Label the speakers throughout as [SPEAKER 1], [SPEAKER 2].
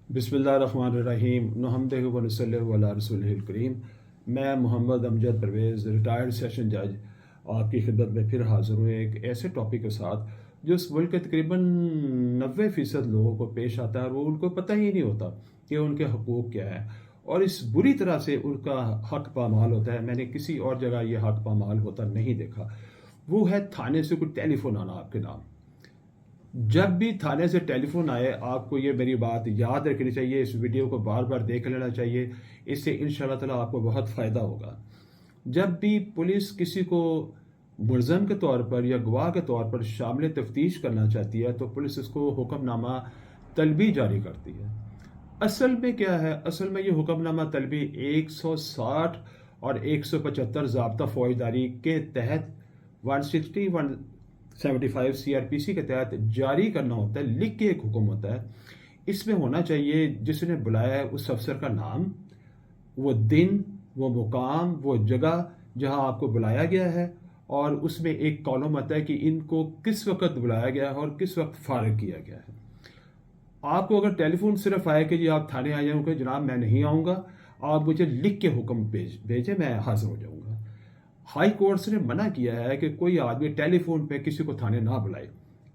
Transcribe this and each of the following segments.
[SPEAKER 1] بسم اللہ الرحمن الرحیم نحمدہ و نصلی علی رسولہ الکریم۔ میں محمد امجد پرویز ریٹائرڈ سیشن جج آپ کی خدمت میں پھر حاضر ہوں ایک ایسے ٹاپک کے ساتھ جو اس ملک کے تقریباً 90% لوگوں کو پیش آتا ہے اور وہ ان کو پتہ ہی نہیں ہوتا کہ ان کے حقوق کیا ہیں، اور اس بری طرح سے ان کا حق پامال ہوتا ہے۔ میں نے کسی اور جگہ یہ حق پامال ہوتا نہیں دیکھا۔ وہ ہے تھانے سے کوئی ٹیلی فون آنا آپ کے نام۔ جب بھی تھانے سے ٹیلی فون آئے آپ کو یہ میری بات یاد رکھنی چاہیے، اس ویڈیو کو بار بار دیکھ لینا چاہیے، اس سے انشاءاللہ تعالیٰ آپ کو بہت فائدہ ہوگا۔ جب بھی پولیس کسی کو ملزم کے طور پر یا گواہ کے طور پر شامل تفتیش کرنا چاہتی ہے تو پولیس اس کو حکم نامہ طلبی جاری کرتی ہے۔ اصل میں کیا ہے؟ اصل میں یہ حکم نامہ طلبی 160 اور 175 ضابطہ فوجداری کے تحت 160 175 CRPC کے تحت جاری کرنا ہوتا ہے، لکھ کے ایک حکم ہوتا ہے۔ اس میں ہونا چاہیے جس نے بلایا ہے اس افسر کا نام، وہ دن، وہ مقام، وہ جگہ جہاں آپ کو بلایا گیا ہے، اور اس میں ایک کالم آتا ہے کہ ان کو کس وقت بلایا گیا ہے اور کس وقت فارغ کیا گیا ہے۔ آپ کو اگر ٹیلی فون صرف آئے کہ جی آپ تھانے آ جاؤں کہ جناب میں نہیں آؤں گا، آپ مجھے لکھ کے حکم بھیجیں، میں حاضر ہو جاؤں گا۔ ہائی کورٹس نے منع کیا ہے کہ کوئی آدمی ٹیلی فون پہ کسی کو تھانے نہ بلائے۔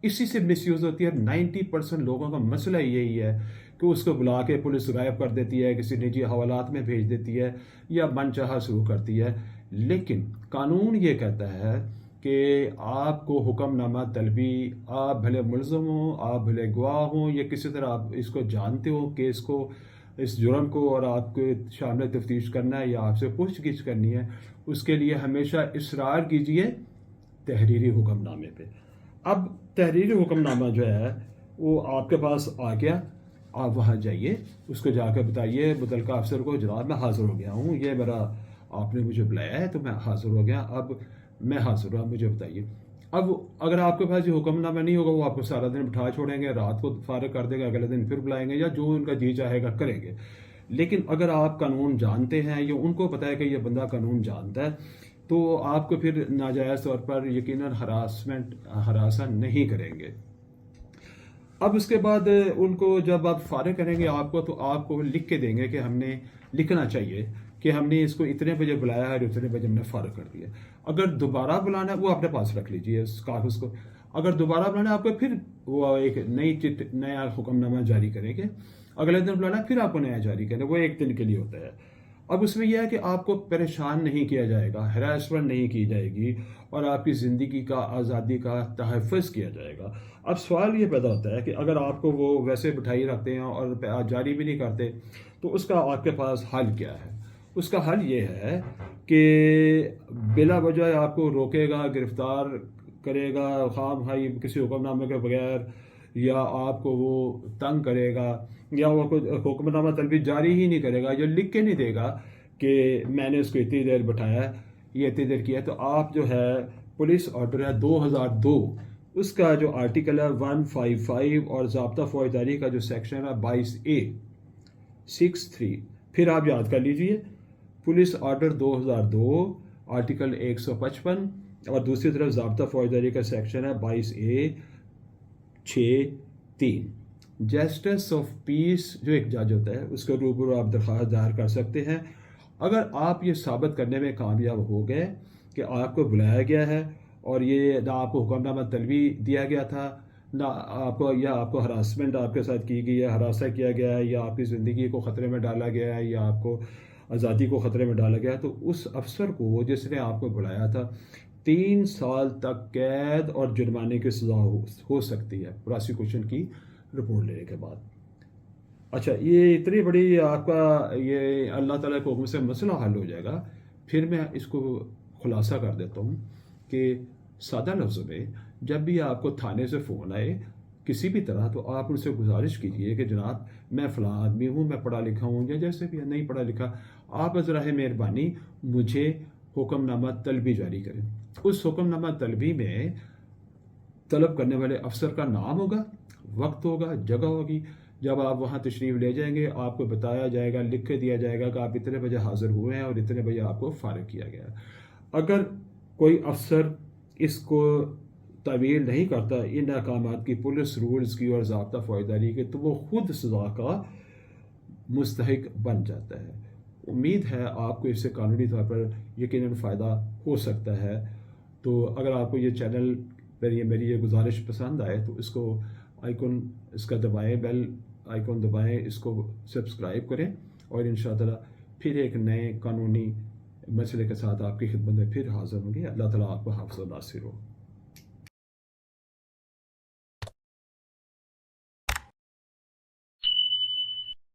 [SPEAKER 1] اسی سے مس یوز ہوتی ہے۔ 90% لوگوں کا مسئلہ یہی ہے کہ اس کو بلا کے پولیس غائب کر دیتی ہے، کسی نجی حوالات میں بھیج دیتی ہے یا من چاہا سلوک کرتی ہے۔ لیکن قانون یہ کہتا ہے کہ آپ کو حکم نامہ طلبی، آپ بھلے ملزم ہوں، آپ بھلے گواہ ہوں، یا کسی طرح آپ اس کو جانتے ہو کیس کو، اس جرم کو، اور آپ کو شامل تفتیش کرنا ہے یا آپ سے پوچھ گچھ کرنی ہے، اس کے لیے ہمیشہ اصرار کیجئے تحریری حکم نامے پہ۔ اب تحریری حکم نامہ جو ہے وہ آپ کے پاس آ گیا، آپ وہاں جائیے، اس کو جا کے بتائیے متعلقہ افسر کو جناب میں حاضر ہو گیا ہوں، یہ میرا آپ نے مجھے بلایا ہے تو میں حاضر ہو گیا، اب میں حاضر ہوں، مجھے بتائیے۔ اب اگر آپ کے پاس یہ حکم نامہ نہیں ہوگا وہ آپ کو سارا دن بٹھا چھوڑیں گے، رات کو فارغ کر دیں گے، اگلے دن پھر بلائیں گے یا جو ان کا جی چاہے گا کریں گے۔ لیکن اگر آپ قانون جانتے ہیں یا ان کو پتہ ہے کہ یہ بندہ قانون جانتا ہے تو آپ کو پھر ناجائز طور پر یقیناً ہراساں نہیں کریں گے۔ اب اس کے بعد ان کو جب آپ فارغ کریں گے آپ کو، تو آپ کو لکھ کے دیں گے کہ ہم نے لکھنا چاہیے کہ ہم نے اس کو اتنے بجے بلایا ہے اور اتنے بجے ہم نے فارغ کر دیا۔ اگر دوبارہ بلانا ہے وہ اپنے پاس رکھ لیجئے اس کاغذ کو۔ اگر دوبارہ بلانا ہے آپ کو پھر وہ ایک نیا حکم نامہ جاری کریں گے، اگلے دن بلانا ہے پھر آپ کو نیا جاری کریں، وہ ایک دن کے لیے ہوتا ہے۔ اب اس میں یہ ہے کہ آپ کو پریشان نہیں کیا جائے گا، ہراسمنٹ نہیں کی جائے گی، اور آپ کی زندگی کا، آزادی کا تحفظ کیا جائے گا۔ اب سوال یہ پیدا ہوتا ہے کہ اگر آپ کو وہ ویسے بٹھائی رکھتے ہیں اور جاری بھی نہیں کرتے تو اس کا آپ کے پاس حل کیا ہے؟ اس کا حل یہ ہے کہ بلا وجہ آپ کو روکے گا، گرفتار کرے گا خواہ بھائی کسی حکم نامے کے بغیر، یا آپ کو وہ تنگ کرے گا، یا وہ کوئی حکم نامہ طلبی جاری ہی نہیں کرے گا، یا لکھ کے نہیں دے گا کہ میں نے اس کو اتنی دیر بٹھایا ہے، یہ اتنی دیر کیا ہے، تو آپ جو ہے پولیس آرڈر ہے 2002، اس کا جو آرٹیکل ہے 155 اور ضابطہ فوجداری کا جو سیکشن ہے 22A 63، پھر آپ یاد کر لیجئے، پولیس آرڈر 2002 آرٹیکل 155، اور دوسری طرف ضابطہ فوجداری کا سیکشن ہے 22A 6(3). جسٹس آف پیس جو ایک جج ہوتا ہے اس کے روبرو آپ درخواست دائر کر سکتے ہیں۔ اگر آپ یہ ثابت کرنے میں کامیاب ہو گئے کہ آپ کو بلایا گیا ہے اور یہ نہ آپ کو حکم نامہ طلبی دیا گیا تھا، نہ آپ کو، یا آپ کو ہراسمنٹ آپ کے ساتھ کی گئی ہے، ہراساں کیا گیا ہے، یا آپ کی زندگی کو خطرے میں ڈالا گیا ہے، یا آپ کو آزادی کو خطرے میں ڈالا گیا ہے، تو اس افسر کو جس نے آپ کو بلایا تھا 3 سال تک قید اور جرمانے کی سزا ہو سکتی ہے پراسیکیوشن کی رپورٹ لینے کے بعد۔ اچھا، یہ اتنی بڑی آپ کا یہ اللہ تعالیٰ کے حکم سے مسئلہ حل ہو جائے گا۔ پھر میں اس کو خلاصہ کر دیتا ہوں کہ سادہ لفظوں میں جب بھی آپ کو تھانے سے فون آئے کسی بھی طرح، تو آپ ان سے گزارش کیجئے کہ جناب میں فلاں آدمی ہوں، میں پڑھا لکھا ہوں، یا جیسے بھی نہیں پڑھا لکھا، آپ ذرا مہربانی مجھے حکم نامہ طلبی جاری کریں۔ اس حکم نامہ طلبی میں طلب کرنے والے افسر کا نام ہوگا، وقت ہوگا، جگہ ہوگی۔ جب آپ وہاں تشریف لے جائیں گے آپ کو بتایا جائے گا، لکھ کے دیا جائے گا کہ آپ اتنے بجے حاضر ہوئے ہیں اور اتنے بجے آپ کو فارغ کیا گیا۔ اگر کوئی افسر اس کو تعویل نہیں کرتا ان احکامات کی، پولیس رولز کی اور ضابطہ فوجداری کے، تو وہ خود سزا کا مستحق بن جاتا ہے۔ امید ہے آپ کو اس سے قانونی طور پر یقیناً فائدہ ہو سکتا ہے۔ تو اگر آپ کو یہ چینل پر یہ میری یہ گزارش پسند آئے تو اس کو آئیکن اس کا دبائیں، بیل آئیکن دبائیں، اس کو سبسکرائب کریں، اور انشاءاللہ پھر ایک نئے قانونی مسئلے کے ساتھ آپ کی خدمت میں پھر حاضر ہوں گے۔ اللہ تعالیٰ آپ کو حافظ و ناصر ہو۔